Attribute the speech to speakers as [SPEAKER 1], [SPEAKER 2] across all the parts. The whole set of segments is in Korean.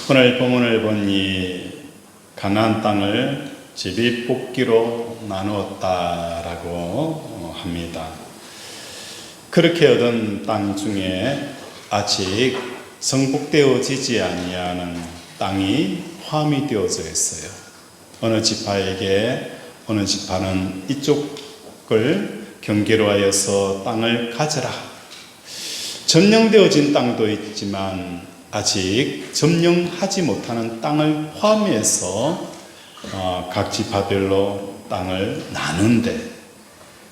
[SPEAKER 1] 오늘 본문을 보니 가나안 땅을 제비뽑기로 나누었다라고 합니다. 그렇게 얻은 땅 중에 아직 성복되어지지 아니하는 땅이 포함이 되어져 있어요. 어느 지파에게 어느 지파는 이쪽을 경계로 하여서 땅을 가져라. 점령되어진 땅도 있지만 아직 점령하지 못하는 땅을 포함해서 각 지파별로 땅을 나눈데,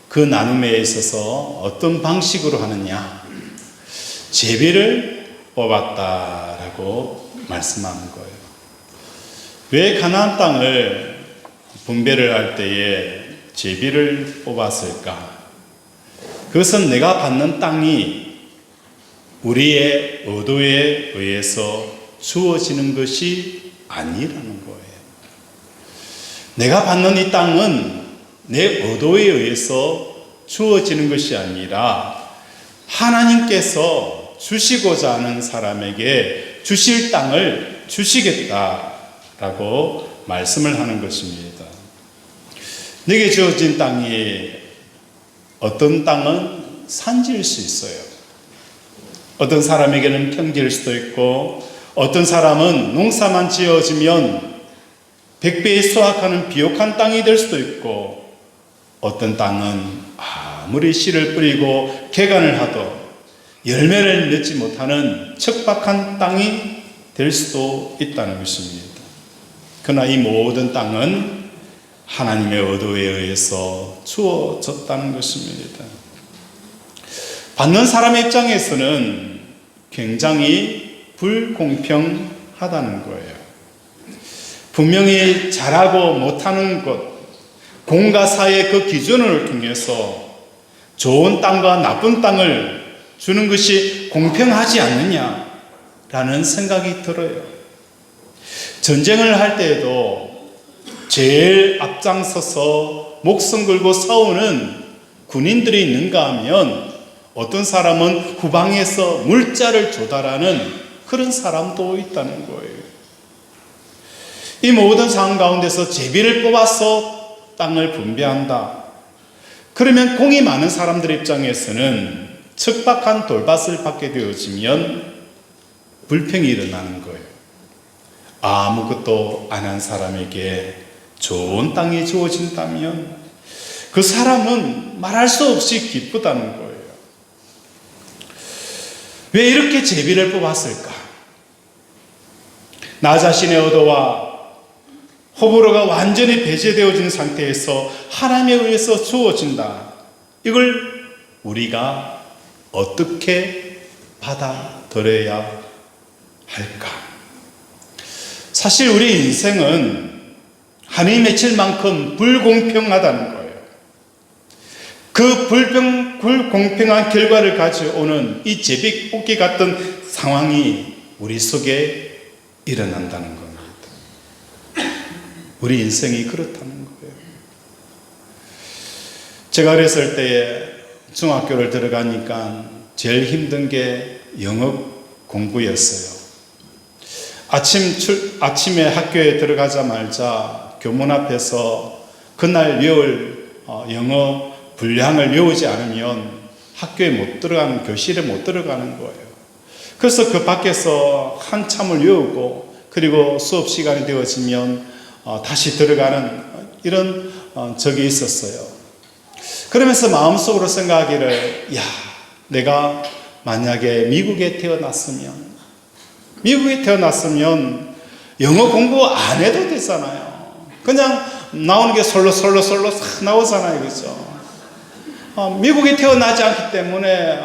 [SPEAKER 1] 그 나눔에 있어서 어떤 방식으로 하느냐, 제비를 뽑았다라고 말씀하는 거예요. 왜 가나안 땅을 분배를 할 때에 제비를 뽑았을까? 그것은 내가 받는 땅이 우리의 의도에 의해서 주어지는 것이 아니라는 거예요. 내가 받는 이 땅은 내 의도에 의해서 주어지는 것이 아니라 하나님께서 주시고자 하는 사람에게 주실 땅을 주시겠다라고 말씀을 하는 것입니다. 내게 주어진 땅이, 어떤 땅은 산지일 수 있어요. 어떤 사람에게는 평지일 수도 있고, 어떤 사람은 농사만 지어지면 100배의 수확하는 비옥한 땅이 될 수도 있고, 어떤 땅은 아무리 씨를 뿌리고 개간을 하도 열매를 맺지 못하는 척박한 땅이 될 수도 있다는 것입니다. 그러나 이 모든 땅은 하나님의 의도에 의해서 주어졌다는 것입니다. 받는 사람의 입장에서는 굉장히 불공평하다는 거예요. 분명히 잘하고 못하는 것, 공과 사의 그 기준을 통해서 좋은 땅과 나쁜 땅을 주는 것이 공평하지 않느냐라는 생각이 들어요. 전쟁을 할 때에도 제일 앞장서서 목숨 걸고 싸우는 군인들이 있는가 하면, 어떤 사람은 후방에서 물자를 조달하는 그런 사람도 있다는 거예요. 이 모든 상황 가운데서 제비를 뽑아서 땅을 분배한다. 그러면 공이 많은 사람들 입장에서는 척박한 돌밭을 받게 되어지면 불평이 일어나는 거예요. 아무것도 안 한 사람에게 좋은 땅이 주어진다면 그 사람은 말할 수 없이 기쁘다는 거예요. 왜 이렇게 제비를 뽑았을까? 나 자신의 의도와 호불호가 완전히 배제되어진 상태에서 하나님에 의해서 주어진다. 이걸 우리가 어떻게 받아들여야 할까? 사실 우리 인생은 하늘이 맺힐 만큼 불공평하다는 거예요. 그 불공평한 결과를 가져오는 이 제비뽑기 같은 상황이 우리 속에 일어난다는 겁니다. 우리 인생이 그렇다는 거예요. 제가 어렸을 때에 중학교를 들어가니까 제일 힘든 게 영어 공부였어요. 아침에 학교에 들어가자마자 교문 앞에서 그날 외울 영어 분량을 외우지 않으면 학교에 못 들어가는, 교실에 못 들어가는 거예요. 그래서 그 밖에서 한참을 외우고, 그리고 수업 시간이 되어지면 다시 들어가는 이런 적이 있었어요. 그러면서 마음속으로 생각하기를, 내가 만약에 미국에 태어났으면 영어 공부 안 해도 되잖아요. 그냥 나오는 게 솔로 나오잖아요. 그죠? 미국에 태어나지 않기 때문에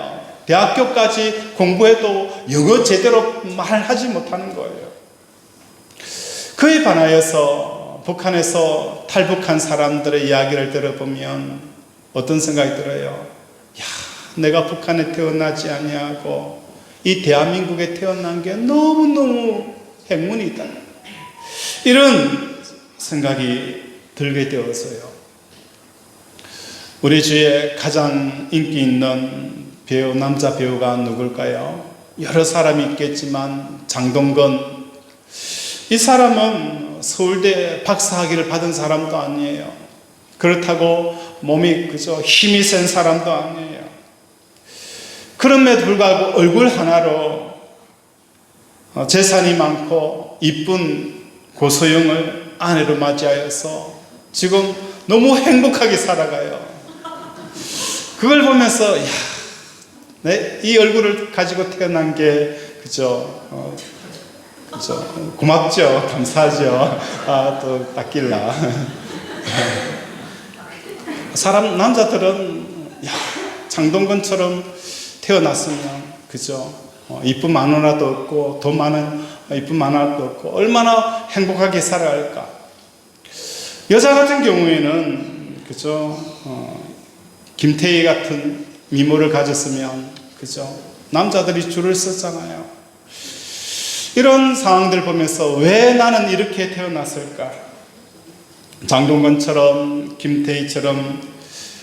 [SPEAKER 1] 대학교까지 공부해도 영어 제대로 말하지 못하는 거예요. 그에 반하여서 북한에서 탈북한 사람들의 이야기를 들어보면 어떤 생각이 들어요? 내가 북한에 태어나지 아니하고 이 대한민국에 태어난 게 너무너무 행운이다. 이런 생각이 들게 되어서요. 우리 주에 가장 인기 있는 배우, 남자 배우가 누굴까요? 여러 사람이 있겠지만 장동건, 이 사람은 서울대 박사학위를 받은 사람도 아니에요. 그렇다고 몸이 그저 힘이 센 사람도 아니에요. 그럼에도 불구하고 얼굴 하나로 재산이 많고 이쁜 고소영을 아내로 맞이하여서 지금 너무 행복하게 살아가요. 그걸 보면서 이 얼굴을 가지고 태어난 게 그죠 고맙죠, 감사하죠. 또 닦일라. 남자들은 장동건처럼 태어났으면 그죠 이쁜 마누라도 없고 돈 많은 이쁜 마누라도 없고 얼마나 행복하게 살아갈까. 여자 같은 경우에는 그죠 김태희 같은 미모를 가졌으면 그죠 남자들이 줄을 섰잖아요. 이런 상황들 보면서 왜 나는 이렇게 태어났을까? 장동건처럼 김태희처럼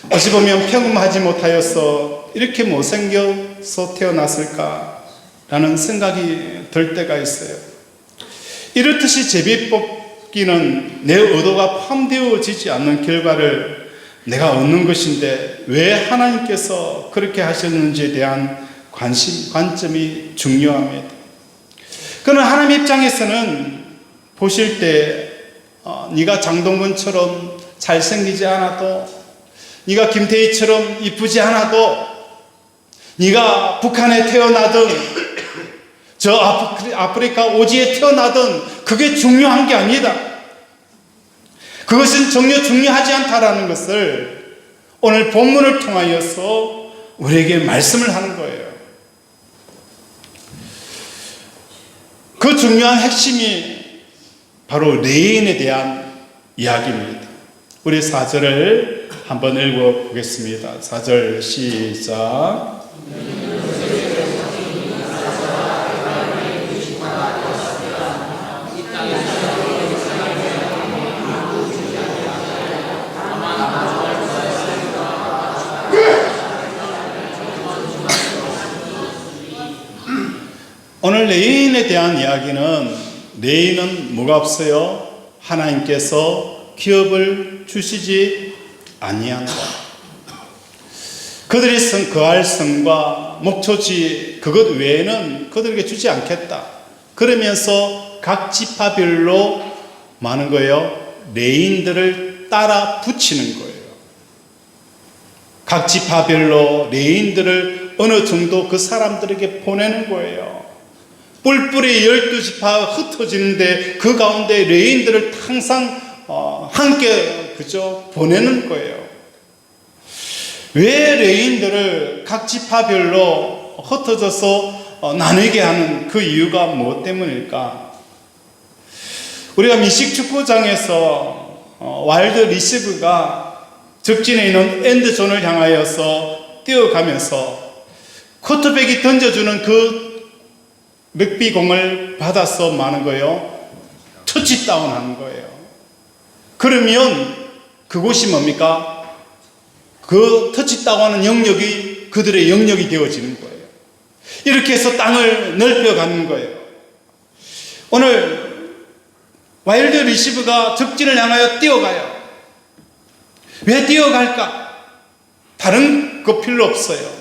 [SPEAKER 1] 어찌 보면 평범하지 못하여서 이렇게 못생겨서 태어났을까? 라는 생각이 들 때가 있어요. 이렇듯이 제비뽑기는 내 의도가 포함되어지지 않는 결과를 내가 얻는 것인데 왜 하나님께서 그렇게 하셨는지에 대한 관점이 중요합니다. 그러나 하나님 입장에서는 보실 때 네가 장동건처럼 잘생기지 않아도, 네가 김태희처럼 이쁘지 않아도, 네가 북한에 태어나든 저 아프리카 오지에 태어나든 그게 중요한 게 아니다. 그것은 전혀 중요하지 않다라는 것을 오늘 본문을 통하여서 우리에게 말씀을 하는 거예요. 그 중요한 핵심이 바로 레인에 대한 이야기입니다. 우리 4절을 한번 읽어보겠습니다. 4절 시작. 오늘 레인에 대한 이야기는, 레인은 뭐가 없어요? 하나님께서 기업을 주시지 아니한다. 그들이 거할 성과 목초지 그것 외에는 그들에게 주지 않겠다. 그러면서 각 지파별로 많은 거예요. 레인들을 따라 붙이는 거예요. 각 지파별로 레인들을 어느 정도 그 사람들에게 보내는 거예요. 뿔뿔이 12지파가 흩어지는데 그 가운데 레인들을 항상 함께 그죠 보내는 거예요. 왜 레인들을 각 지파별로 흩어져서 나누게 하는 그 이유가 무엇 때문일까? 우리가 미식축구장에서 와일드 리시브가 적진에 있는 엔드존을 향하여서 뛰어가면서 쿼터백이 던져주는 그 럭비공을 받아서 마는 거예요. 터치다운 하는 거예요. 그러면 그곳이 뭡니까? 그 터치다운하는 영역이 그들의 영역이 되어지는 거예요. 이렇게 해서 땅을 넓혀가는 거예요. 오늘 와일드 리시브가 적진을 향하여 뛰어가요. 왜 뛰어갈까? 다른 거 필요 없어요.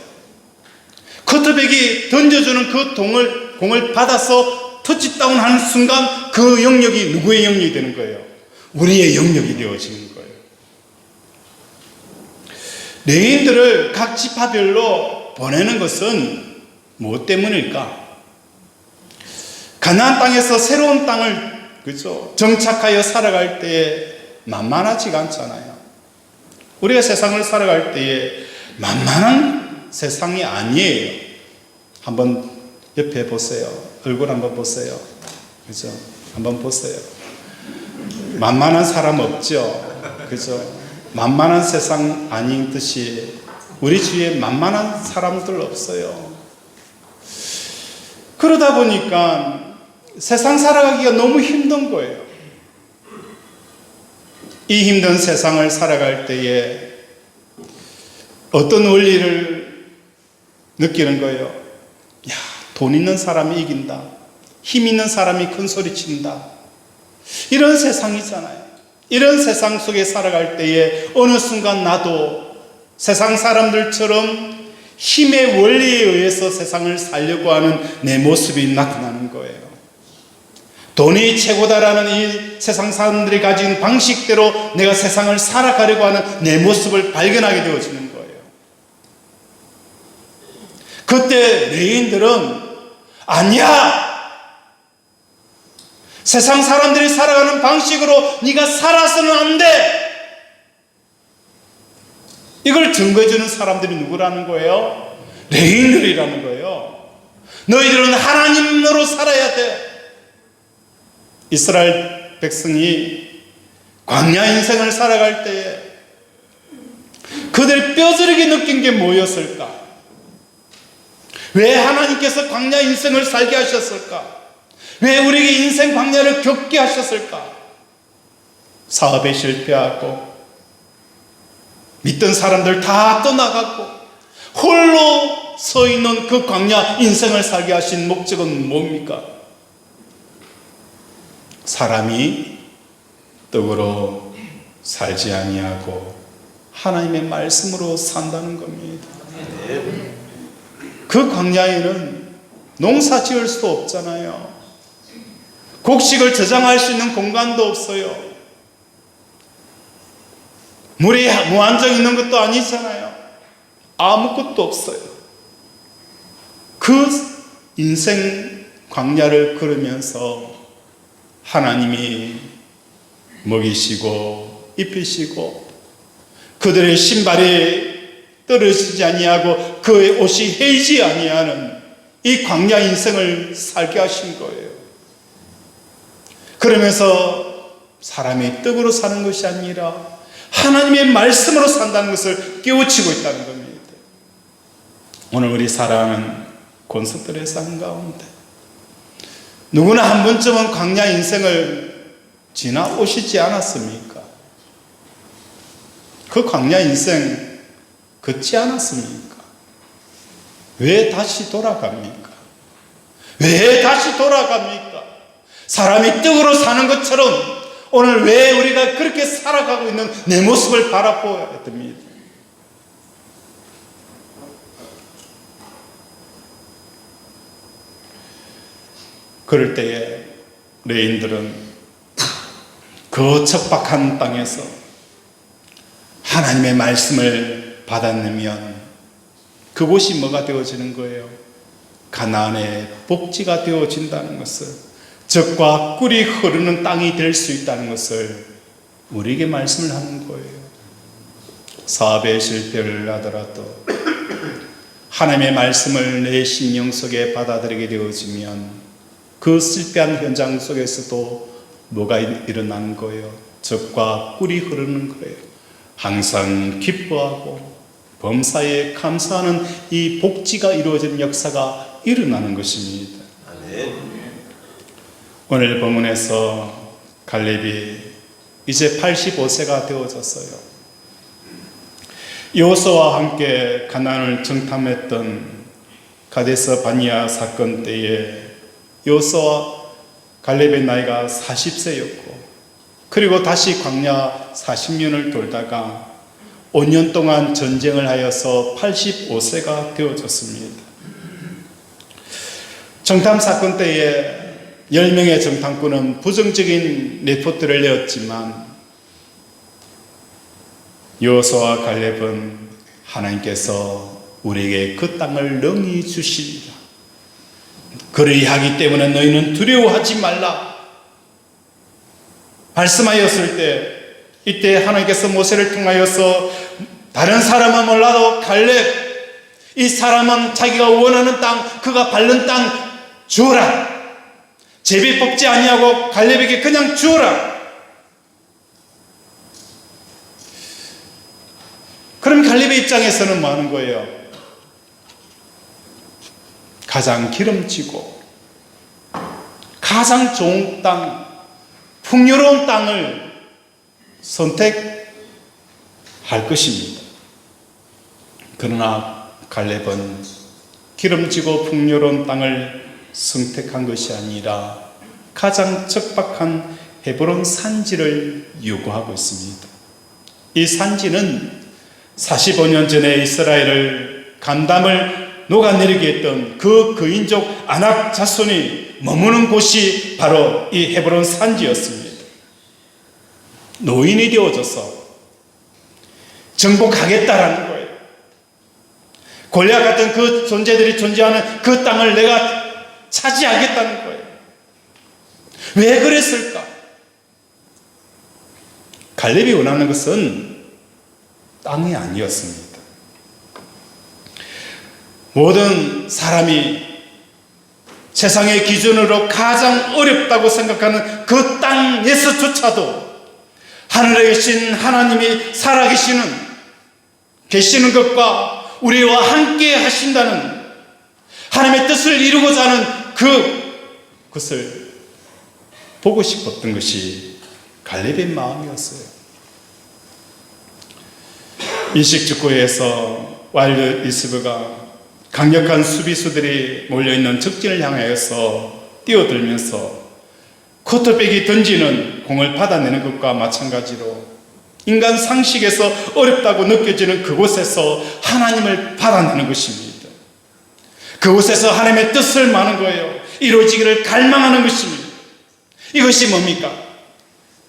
[SPEAKER 1] 쿼터백이 던져주는 그 공을 받아서 터치다운 하는 순간 그 영역이 누구의 영역이 되는 거예요? 우리의 영역이 되어지는 거예요. 레인들을 각 지파별로 보내는 것은 무엇 때문일까? 가나안 땅에서 새로운 땅을 그죠 정착하여 살아갈 때에 만만하지가 않잖아요. 우리가 세상을 살아갈 때에 만만한 세상이 아니에요. 한번 옆에 보세요. 얼굴 한번 보세요. 그죠? 한번 보세요. 만만한 사람 없죠? 그죠? 만만한 세상 아닌 듯이 우리 주위에 만만한 사람들 없어요. 그러다 보니까 세상 살아가기가 너무 힘든 거예요. 이 힘든 세상을 살아갈 때에 어떤 원리를 느끼는 거예요? 야, 돈 있는 사람이 이긴다. 힘 있는 사람이 큰 소리 친다. 이런 세상이잖아요. 이런 세상 속에 살아갈 때에 어느 순간 나도 세상 사람들처럼 힘의 원리에 의해서 세상을 살려고 하는 내 모습이 나타나는 거예요. 돈이 최고다라는 이 세상 사람들이 가진 방식대로 내가 세상을 살아가려고 하는 내 모습을 발견하게 되어지는 거예요. 그때 레인들은 아니야! 세상 사람들이 살아가는 방식으로 네가 살아서는 안 돼! 이걸 증거해주는 사람들이 누구라는 거예요? 레인들이라는 거예요. 너희들은 하나님으로 살아야 돼. 이스라엘 백성이 광야 인생을 살아갈 때에 그들이 뼈저리게 느낀 게 뭐였을까? 왜 하나님께서 광야 인생을 살게 하셨을까? 왜 우리에게 인생 광야를 겪게 하셨을까? 사업에 실패하고 믿던 사람들 다 떠나가고 홀로 서 있는 그 광야 인생을 살게 하신 목적은 뭡니까? 사람이 떡으로 살지 아니하고 하나님의 말씀으로 산다는 겁니다. 그 광야에는 농사 지을 수도 없잖아요. 곡식을 저장할 수 있는 공간도 없어요. 물이 무한정 있는 것도 아니잖아요. 아무것도 없어요. 그 인생 광야를 걸으면서 하나님이 먹이시고 입히시고 그들의 신발이 떨어지지 아니하고 그의 옷이 헤이지 아니하는 이 광야 인생을 살게 하신 거예요. 그러면서 사람이 떡으로 사는 것이 아니라 하나님의 말씀으로 산다는 것을 깨우치고 있다는 겁니다. 오늘 우리 살아가는 콘서트에서 한가운데 누구나 한 번쯤은 광야 인생을 지나오시지 않았습니까? 그 광야 인생 걷지 않았습니까? 왜 다시 돌아갑니까? 왜 다시 돌아갑니까? 사람이 떡으로 사는 것처럼 오늘 왜 우리가 그렇게 살아가고 있는 내 모습을 바라보아야 됩니다. 그럴 때에 레인들은 그 척박한 땅에서 하나님의 말씀을 받아내면 그곳이 뭐가 되어지는 거예요? 가나안의 복지가 되어진다는 것을, 젖과 꿀이 흐르는 땅이 될 수 있다는 것을 우리에게 말씀을 하는 거예요. 사업에 실패를 하더라도 하나님의 말씀을 내 심령 속에 받아들이게 되어지면 그 실패한 현장 속에서도 뭐가 일어나는 거예요? 젖과 꿀이 흐르는 거예요. 항상 기뻐하고 범사에 감사하는 이 복지가 이루어진 역사가 일어나는 것입니다. 오늘 본문에서 갈렙이 이제 85세가 되어졌어요. 여호수아와 함께 가나안을 정탐했던 가데스 바니아 사건 때에 여호수아와 갈렙의 나이가 40세였고 그리고 다시 광야 40년을 돌다가 5년 동안 전쟁을 하여서 85세가 되어졌습니다. 정탐 사건 때에 10명의 정탐꾼은 부정적인 리포트를 내었지만 여호수아와 갈렙은 하나님께서 우리에게 그 땅을 능히 주시리라. 그리하기 때문에 너희는 두려워하지 말라 말씀하였을 때, 이때 하나님께서 모세를 통하여서 다른 사람은 몰라도 갈렙, 이 사람은 자기가 원하는 땅, 그가 밟는 땅 주어라. 제비 뽑지 아니하고 갈렙에게 그냥 주어라. 그럼 갈렙의 입장에서는 뭐 하는 거예요? 가장 기름지고 가장 좋은 땅, 풍요로운 땅을 선택할 것입니다. 그러나 갈렙은 기름지고 풍요로운 땅을 선택한 것이 아니라 가장 척박한 헤브론 산지를 요구하고 있습니다. 이 산지는 45년 전에 이스라엘을 간담을 녹아내리게 했던 그 그인족 아낙 자손이 머무는 곳이 바로 이 헤브론 산지였습니다. 노인이 되어져서 정복하겠다라는 거예요. 골리앗 같은 그 존재들이 존재하는 그 땅을 내가 차지하겠다는 거예요. 왜 그랬을까? 갈렙이 원하는 것은 땅이 아니었습니다. 모든 사람이 세상의 기준으로 가장 어렵다고 생각하는 그 땅에서조차도 하늘에 계신 하나님이 계시는 것과 우리와 함께 하신다는 하나님의 뜻을 이루고자 하는 그것을 보고 싶었던 것이 갈렙의 마음이었어요. 민식축구에서 와일드 리시브가 강력한 수비수들이 몰려있는 적진을 향하여서 뛰어들면서 쿼터백이 던지는 공을 받아내는 것과 마찬가지로 인간 상식에서 어렵다고 느껴지는 그곳에서 하나님을 받아내는 것입니다. 그곳에서 하나님의 뜻을 마는 거예요. 이루어지기를 갈망하는 것입니다. 이것이 뭡니까?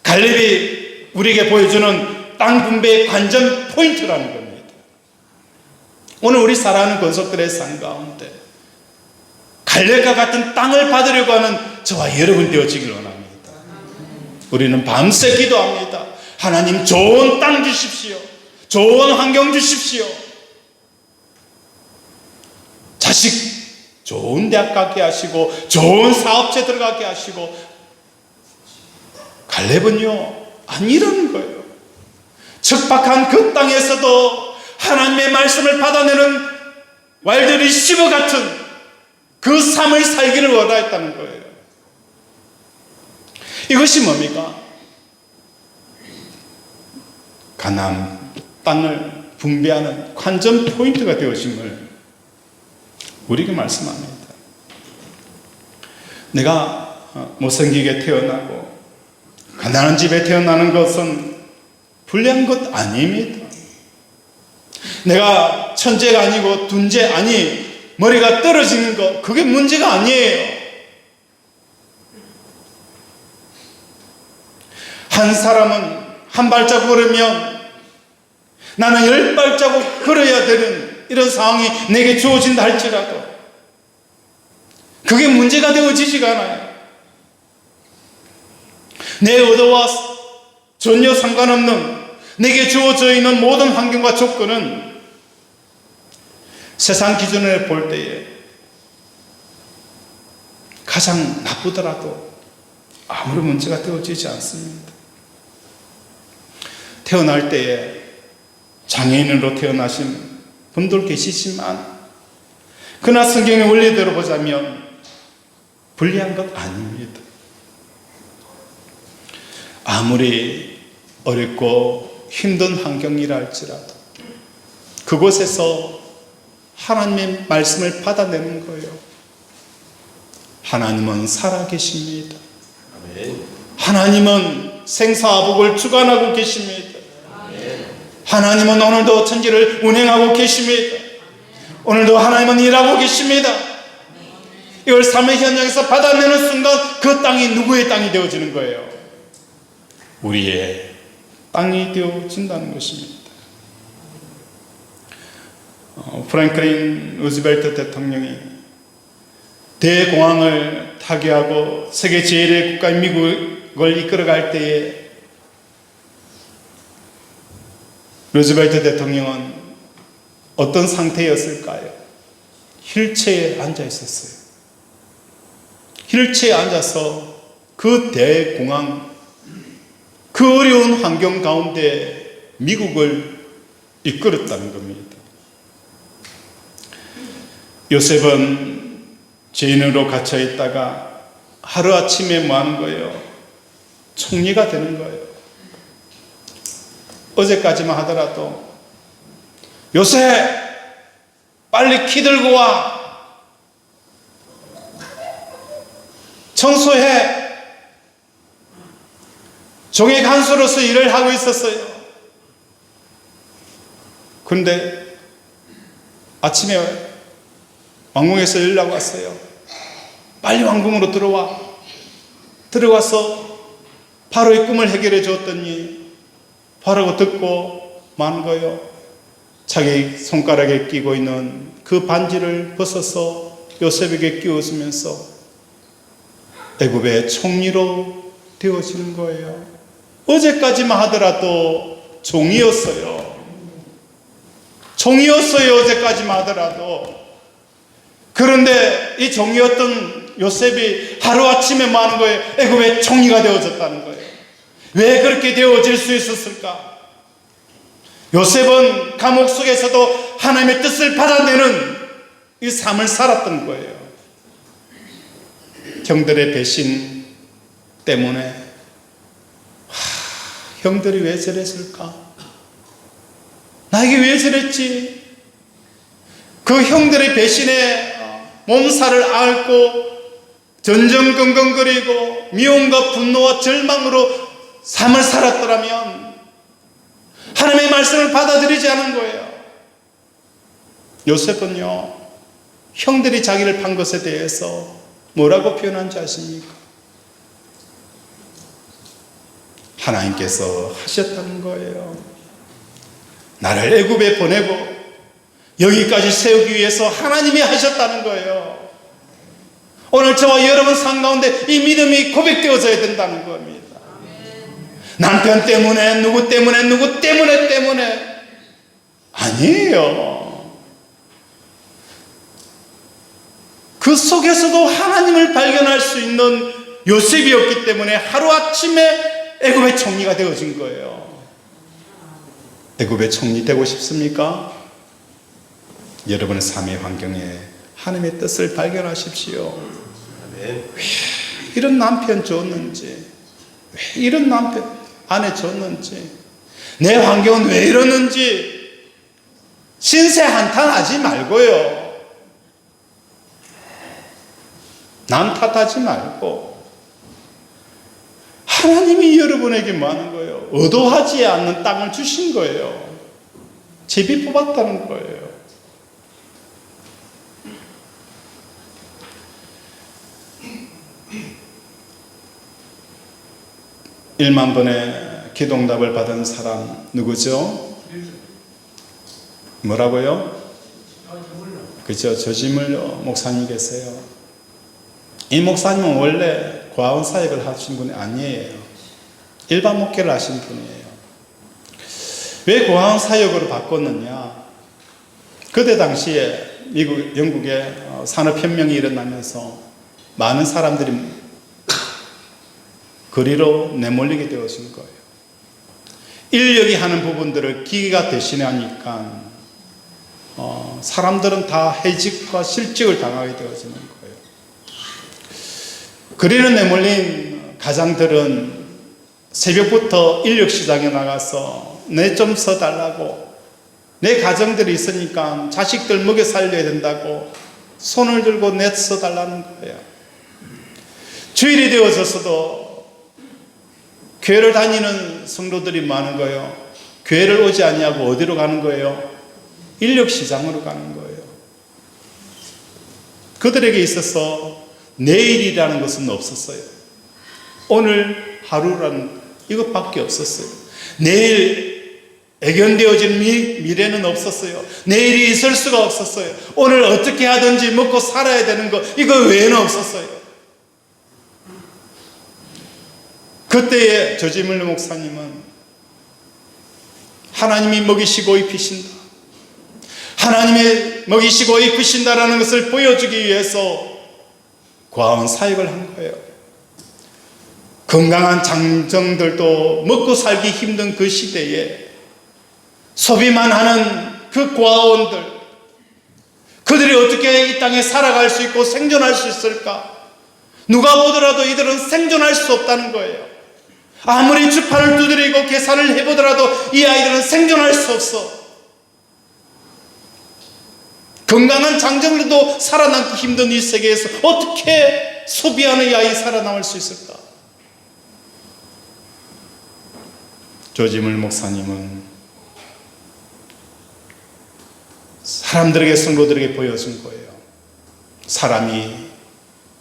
[SPEAKER 1] 갈렙이 우리에게 보여주는 땅 분배의 관전 포인트라는 겁니다. 오늘 우리 살아가는 권속들의 삶 가운데 갈렙과 같은 땅을 받으려고 하는 저와 여러분 되어지길 원합니다. 우리는 밤새 기도합니다. 하나님 좋은 땅 주십시오. 좋은 환경 주십시오. 자식 좋은 대학 가게 하시고 좋은 사업체 들어가게 하시고. 갈렙은요 아니라는 거예요. 척박한 그 땅에서도 하나님의 말씀을 받아내는 와일드 리시버 같은 그 삶을 살기를 원하였다는 거예요. 이것이 뭡니까? 가나안 땅을 분배하는 관전 포인트가 되어심을 우리에게 말씀합니다. 내가 못생기게 태어나고 가난한 집에 태어나는 것은 불리한 것 아닙니다. 내가 천재가 아니고 둔재 아니 머리가 떨어지는 것 그게 문제가 아니에요. 한 사람은 한 발자국 걸으면 나는 10발자국 걸어야 되는 이런 상황이 내게 주어진다 할지라도 그게 문제가 되어지지가 않아요. 내 의도와 전혀 상관없는 내게 주어져 있는 모든 환경과 조건은 세상 기준을 볼 때에 가장 나쁘더라도 아무런 문제가 되어지지 않습니다. 태어날 때에 장애인으로 태어나신 분들 계시지만 그러나 성경의 원리대로 보자면 불리한 것 아닙니다. 아무리 어렵고 힘든 환경이라 할지라도 그곳에서 하나님의 말씀을 받아내는 거예요. 하나님은 살아계십니다. 하나님은 생사화복을 주관하고 계십니다. 하나님은 오늘도 천지를 운행하고 계십니다. 오늘도 하나님은 일하고 계십니다. 이걸 삶의 현장에서 받아내는 순간 그 땅이 누구의 땅이 되어지는 거예요? 우리의 땅이 되어진다는 것입니다. 프랭클린 루즈벨트 대통령이 대공황을 타개하고 세계 제1의 국가인 미국을 이끌어갈 때에 루즈벨트 대통령은 어떤 상태였을까요? 휠체어에 앉아 있었어요. 휠체어에 앉아서 그 대공황, 그 어려운 환경 가운데 미국을 이끌었다는 겁니다. 요셉은 죄인으로 갇혀 있다가 하루아침에 뭐 하는 거예요? 총리가 되는 거예요. 어제까지만 하더라도 요셉 빨리 키 들고 와, 청소해, 종의 간수로서 일을 하고 있었어요. 그런데 아침에 왕궁에서 연락 왔어요. 빨리 왕궁으로 들어와서 바로의 꿈을 해결해 주었더니 바로가 듣고 만 거요. 자기 손가락에 끼고 있는 그 반지를 벗어서 요셉에게 끼워주면서 애굽의 총리로 되어지는 거예요. 어제까지만 하더라도 종이었어요. 어제까지만 하더라도. 그런데 이 종이었던 요셉이 하루아침에 뭐 하는 거예요? 애굽의 총리가 되어졌다는 거예요. 왜 그렇게 되어질 수 있었을까? 요셉은 감옥 속에서도 하나님의 뜻을 받아내는 이 삶을 살았던 거예요. 형들의 배신 때문에 형들이 왜 저랬을까? 나에게 왜 저랬지? 그 형들의 배신에 몸살을 앓고 전전긍긍거리고 미움과 분노와 절망으로 삶을 살았더라면 하나님의 말씀을 받아들이지 않은 거예요. 요셉은요, 형들이 자기를 판 것에 대해서 뭐라고 표현한지 아십니까? 하나님께서 하셨다는 거예요. 나를 애굽에 보내고 여기까지 세우기 위해서 하나님이 하셨다는 거예요. 오늘 저와 여러분 삶 가운데 이 믿음이 고백되어져야 된다는 겁니다. 남편 때문에 누구 때문에 아니에요. 그 속에서도 하나님을 발견할 수 있는 요셉이었기 때문에 하루아침에 애굽의 총리가 되어진 거예요. 애굽의 총리 되고 싶습니까? 여러분의 삶의 환경에 하나님의 뜻을 발견하십시오. 왜 이런 남편 줬는지, 왜 이런 남편 아내 줬는지, 내 환경은 왜 이러는지 신세 한탄하지 말고요, 남 탓하지 말고 하나님이 여러분에게 뭐 하는 거예요? 의도하지 않는 땅을 주신 거예요. 제비 뽑았다는 거예요. (1만) 번의 기도응답을 받은 사람 누구죠? 뭐라고요? 그죠? 저지물요 목사님 계세요. 이 목사님은 원래 고아원 사역을 하신 분이 아니에요. 일반 목회를 하신 분이에요. 왜 고아원 사역으로 바꿨느냐? 그때 당시에 영국에 산업혁명이 일어나면서 많은 사람들이 거리로 내몰리게 되어진 거예요. 인력이 하는 부분들을 기계가 대신하니까 사람들은 다 해직과 실직을 당하게 되어지는 거예요. 거리로 내몰린 가장들은 새벽부터 인력시장에 나가서 내 좀 서달라고, 내 가정들이 있으니까 자식들 먹여 살려야 된다고 손을 들고 내 서달라는 거예요. 주일이 되어져서도 교회를 다니는 성도들이 많은 거예요. 교회를 오지 아니하고 어디로 가는 거예요? 인력시장으로 가는 거예요. 그들에게 있어서 내일이라는 것은 없었어요. 오늘 하루라는 이것밖에 없었어요. 내일 애견되어진 미래는 없었어요. 내일이 있을 수가 없었어요. 오늘 어떻게 하든지 먹고 살아야 되는 거, 이거 외에는 없었어요. 그때의 저지물 목사님은 하나님이 먹이시고 입히신다, 하나님의 먹이시고 입히신다라는 것을 보여주기 위해서 고아원 사역을 한 거예요. 건강한 장정들도 먹고 살기 힘든 그 시대에 소비만 하는 그 고아원들, 그들이 어떻게 이 땅에 살아갈 수 있고 생존할 수 있을까? 누가 보더라도 이들은 생존할 수 없다는 거예요. 아무리 주판을 두드리고 계산을 해보더라도 이 아이들은 생존할 수 없어. 건강한 장정들도 살아남기 힘든 이 세계에서 어떻게 소비하는 이 아이 살아남을 수 있을까? 조지물 목사님은 사람들에게, 성도들에게 보여준 거예요. 사람이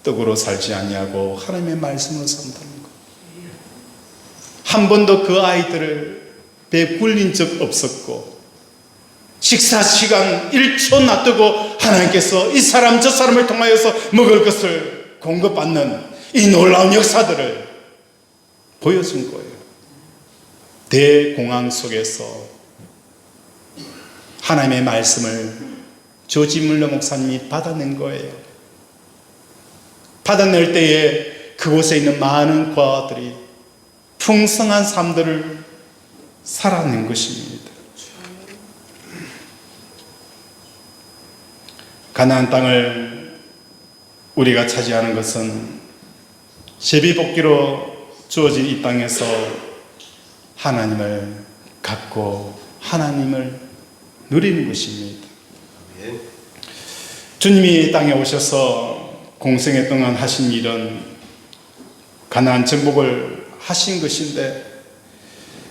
[SPEAKER 1] 떡으로 살지 아니하고 하나님의 말씀으로 산다는 거. 한 번도 그 아이들을 배에 굴린 적 없었고, 식사 시간 1초 놔두고 하나님께서 이 사람 저 사람을 통하여서 먹을 것을 공급받는 이 놀라운 역사들을 보여준 거예요. 대공황 속에서 하나님의 말씀을 조지 물러 목사님이 받아낸 거예요. 받아낼 때에 그곳에 있는 많은 과들이 풍성한 삶들을 살아낸 것입니다. 가나안 땅을 우리가 차지하는 것은 제비뽑기로 주어진 이 땅에서 하나님을 갖고 하나님을 누리는 것입니다. 주님이 이 땅에 오셔서 공생애 동안 하신 일은 가나안 정복을 하신 것인데,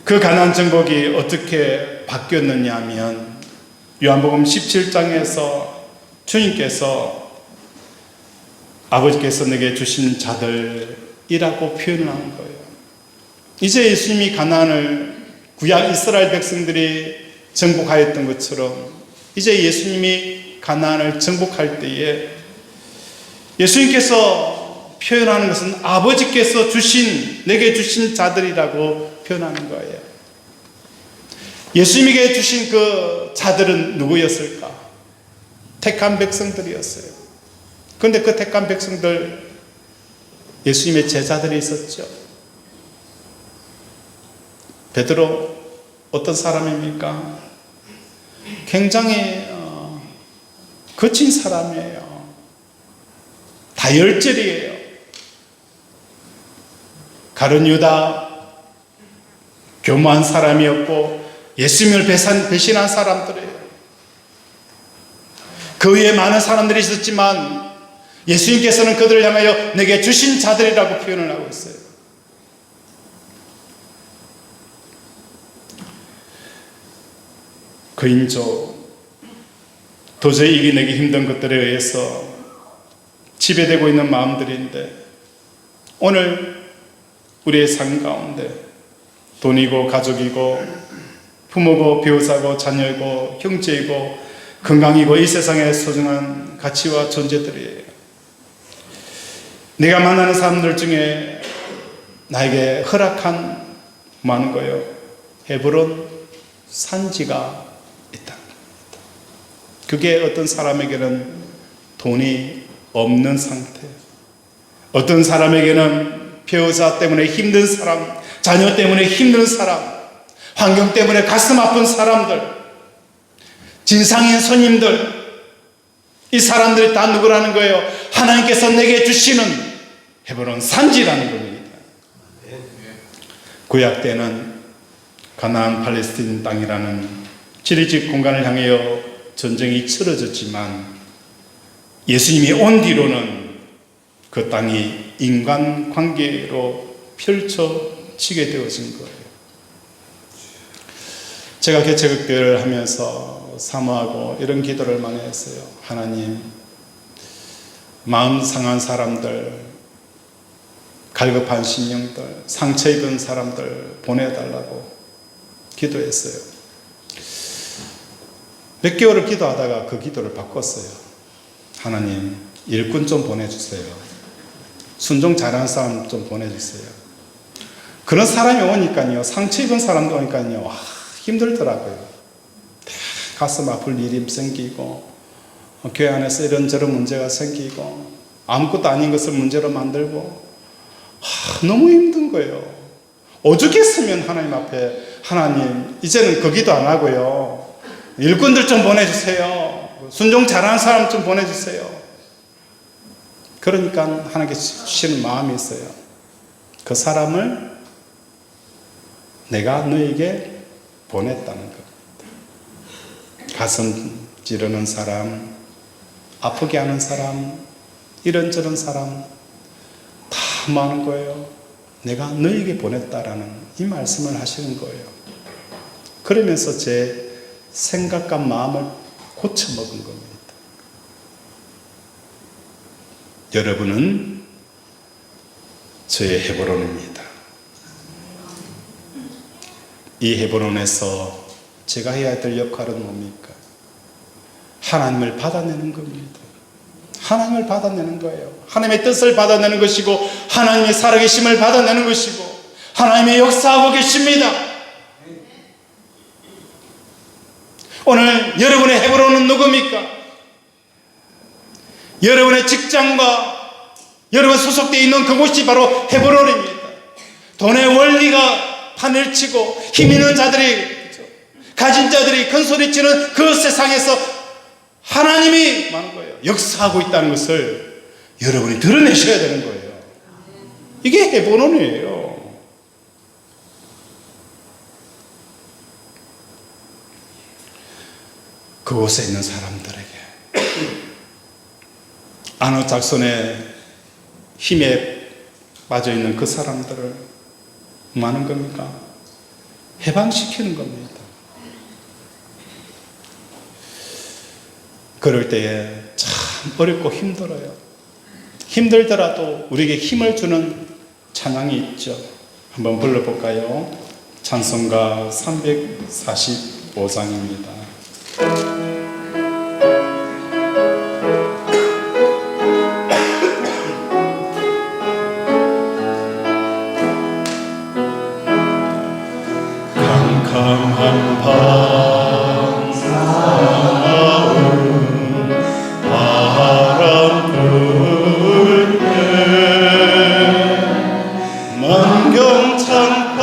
[SPEAKER 1] 그 가나안 정복이 어떻게 바뀌었느냐 하면 요한복음 17장에서 주님께서 아버지께서 내게 주신 자들이라고 표현한 거예요. 이제 예수님이 가나안을 구약 이스라엘 백성들이 정복하였던 것처럼 이제 예수님이 가나안을 정복할 때에 예수님께서 표현하는 것은 아버지께서 내게 주신 자들이라고 표현하는 거예요. 예수님에게 주신 그 자들은 누구였을까? 택한 백성들이었어요. 그런데 그 택한 백성들, 예수님의 제자들이 있었죠. 베드로 어떤 사람입니까? 굉장히 거친 사람이에요. 다혈질이에요. 가룟 유다, 교만한 사람이었고 예수님을 배신한 사람들이에요. 그 위에 많은 사람들이 있었지만 예수님께서는 그들을 향하여 내게 주신 자들이라고 표현을 하고 있어요. 그인조, 도저히 이겨내기 힘든 것들에 의해서 지배되고 있는 마음들인데, 오늘 우리의 삶 가운데 돈이고 가족이고 부모고 배우자고 자녀이고 형제이고 건강이고 이 세상의 소중한 가치와 존재들이에요. 내가 만나는 사람들 중에 나에게 허락한 많은 거예요. 헤브론 산지가 있다. 그게 어떤 사람에게는 돈이 없는 상태, 어떤 사람에게는 배우자 때문에 힘든 사람, 자녀 때문에 힘든 사람, 환경 때문에 가슴 아픈 사람들, 진상인 손님들, 이 사람들이 다 누구라는 거예요? 하나님께서 내게 주시는 헤브론 산지라는 겁니다. 구약 때는 가나안 팔레스틴 땅이라는 지리적 공간을 향하여 전쟁이 치러졌지만, 예수님이 온 뒤로는 그 땅이 인간관계로 펼쳐지게 되어진 거예요. 제가 개척교회를 하면서 사모하고 이런 기도를 많이 했어요. 하나님, 마음 상한 사람들, 갈급한 심령들, 상처 입은 사람들 보내달라고 기도했어요. 몇 개월을 기도하다가 그 기도를 바꿨어요. 하나님, 일꾼 좀 보내주세요. 순종 잘하는 사람 좀 보내주세요. 그런 사람이 오니까요, 상처 입은 사람도 오니까요, 힘들더라고요. 가슴 아플 일이 생기고, 교회 안에서 이런저런 문제가 생기고, 아무것도 아닌 것을 문제로 만들고, 너무 힘든 거예요. 오죽했으면 하나님 앞에, 하나님, 이제는 그 기도 안 하고요, 일꾼들 좀 보내주세요. 순종 잘하는 사람 좀 보내주세요. 그러니까 하나님께서 주시는 마음이 있어요. 그 사람을 내가 너에게 보냈다는 것. 가슴 찌르는 사람, 아프게 하는 사람, 이런저런 사람 다 많은 거예요. 내가 너에게 보냈다라는 이 말씀을 하시는 거예요. 그러면서 제 생각과 마음을 고쳐먹은 겁니다. 여러분은 저의 헤브론입니다. 이 헤브론에서 제가 해야 될 역할은 뭡니까? 하나님을 받아내는 겁니다. 하나님을 받아내는 거예요. 하나님의 뜻을 받아내는 것이고, 하나님의 살아계심을 받아내는 것이고, 하나님의 역사하고 계십니다. 오늘 여러분의 헤브론은 누굽니까? 여러분의 직장과 여러분 소속되어 있는 그곳이 바로 헤브론입니다. 돈의 원리가 판을 치고 힘 있는 자들이, 가진 자들이 큰 소리치는 그 세상에서 하나님이 많은 거예요. 역사하고 있다는 것을 여러분이 드러내셔야 되는 거예요. 이게 헤브론이에요. 그곳에 있는 사람들에게 아너 작손의 힘에 빠져있는 그 사람들을 뭐 하는 겁니까? 해방시키는 겁니다. 그럴 때에 참 어렵고 힘들어요. 힘들더라도 우리에게 힘을 주는 찬양이 있죠. 한번 불러볼까요? 찬송가 345장입니다. 캄캄한 밤 사나운 바람 불 때 만경창파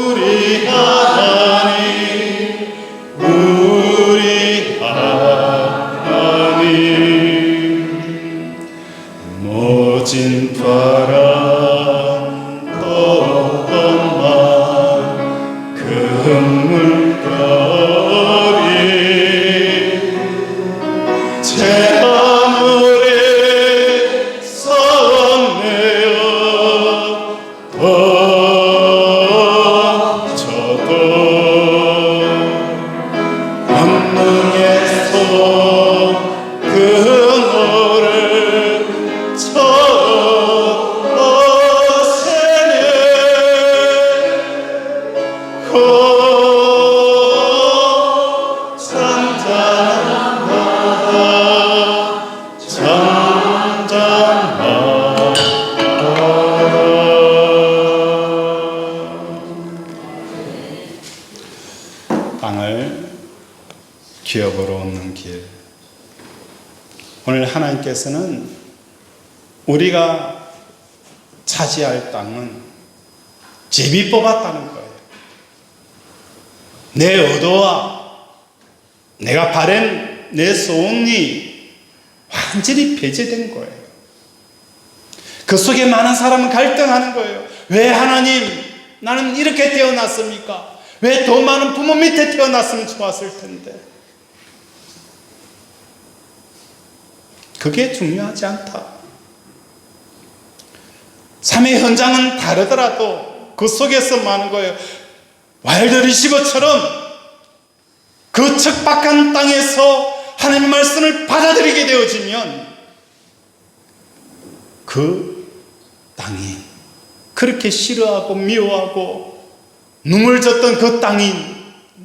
[SPEAKER 1] 우리 하나님 모진 바람 떠만 금물결이 제 하늘에 선내어 던져도 권능의 손 그 노를 땅을 기업으로 얻는 길. 오늘 하나님께서는 우리가 차지할 땅은 제비 뽑았다는 거예요. 내 의도와 내가 바란 내 소원이 완전히 배제된 거예요. 그 속에 많은 사람은 갈등하는 거예요. 왜 하나님, 나는 이렇게 태어났습니까? 왜 더 많은 부모 밑에 태어났으면 좋았을 텐데. 그게 중요하지 않다. 삶의 현장은 다르더라도 그 속에서 많은 거예요. 와일드 리시버처럼 그 척박한 땅에서 하나님의 말씀을 받아들이게 되어지면 그 땅이 그렇게 싫어하고 미워하고 눈물 졌던 그 땅이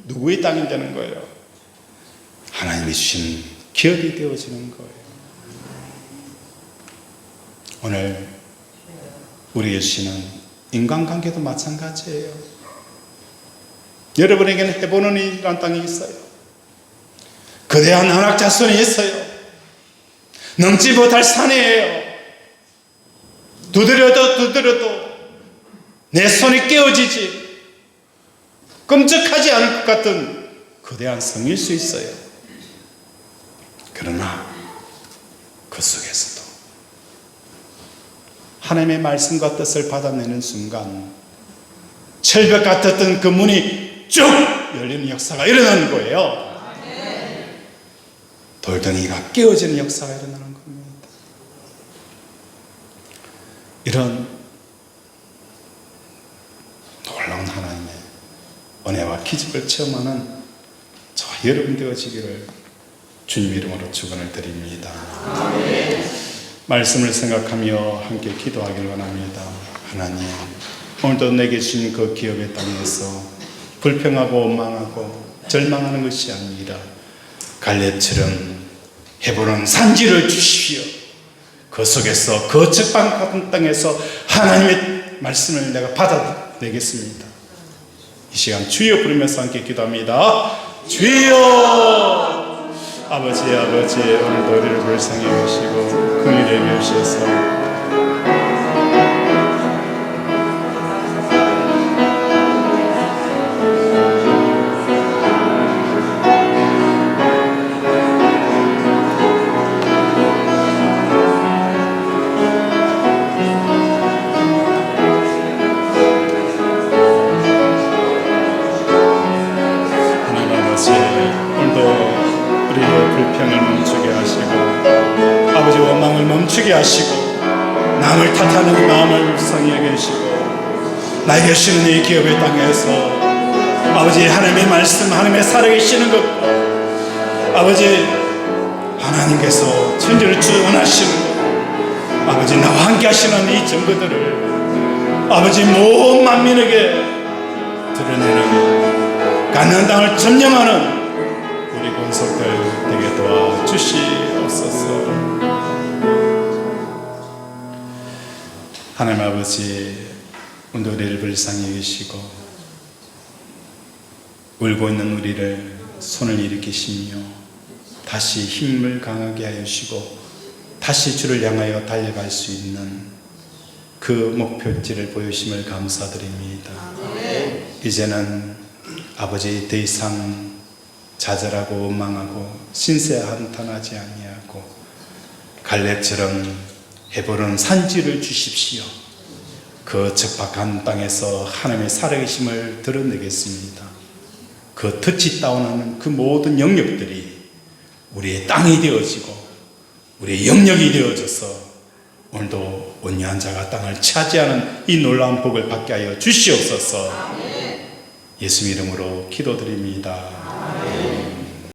[SPEAKER 1] 누구의 땅이 되는 거예요? 하나님이 주신 기업이 되어지는 거예요. 오늘 우리에게 주시는 인간관계도 마찬가지예요. 여러분에게는 헤브론이 이라는 땅이 있어요. 거대한 안악 자손이 있어요. 넘지 못할 산이에요. 두드려도 내 손이 깨어지지 끔찍하지 않을 것 같은 거대한 성일 수 있어요. 그러나 그 속에서도 하나님의 말씀과 뜻을 받아내는 순간 철벽 같았던 그 문이 쭉 열리는 역사가 일어나는 거예요. 돌덩이가 깨어지는 역사가 일어나는 겁니다. 이런 놀라운 하나님의 은혜와 기적을 체험하는 저와 여러분 되어지기를 주님 이름으로 축원을 드립니다. 말씀을 생각하며 함께 기도하길 원합니다. 하나님, 오늘도 내게 주신 그 기업의 땅에서 불평하고 원망하고 절망하는 것이 아니라 갈렙처럼 헤브론 산지를 주십시오. 그 속에서 그 적방 같은 땅에서 하나님의 말씀을 내가 받아내겠습니다. 이 시간 주여 부르면서 함께 기도합니다. 주여! 아버지 오늘도 우리를 불쌍히 여기시고 긍휼히 여기셔서 멈추게 하시고 남을 탓하는 마음을 불쌍히 여기시고 나에게 주시는 이 기업의 땅에서 아버지 하나님의 말씀, 하나님의 살아계시는 것, 아버지 하나님께서 천지를 주원하시는 것, 아버지 나와 함께 하시는 이 증거들을 아버지 모든 만민에게 드러내는 가나안 땅을 점령하는 우리 권속들 되게 도와주시옵소서. 하나님 아버지, 오늘 우리를 불쌍히 여기시고 울고 있는 우리를 손을 일으키시며 다시 힘을 강하게 하여 주시고 다시 주를 향하여 달려갈 수 있는 그 목표지를 보여주심을 감사드립니다. 이제는 아버지 더 이상 좌절하고 원망하고 신세 한탄하지 아니하고 갈렙처럼 해보는 산지를 주십시오. 그 적박한 땅에서 하나님의 살아계심을 드러내겠습니다. 그 터치 다운하는 그 모든 영역들이 우리의 땅이 되어지고 우리의 영역이 되어져서 오늘도 온유한 자가 땅을 차지하는 이 놀라운 복을 받게 하여 주시옵소서. 예수 이름으로 기도드립니다.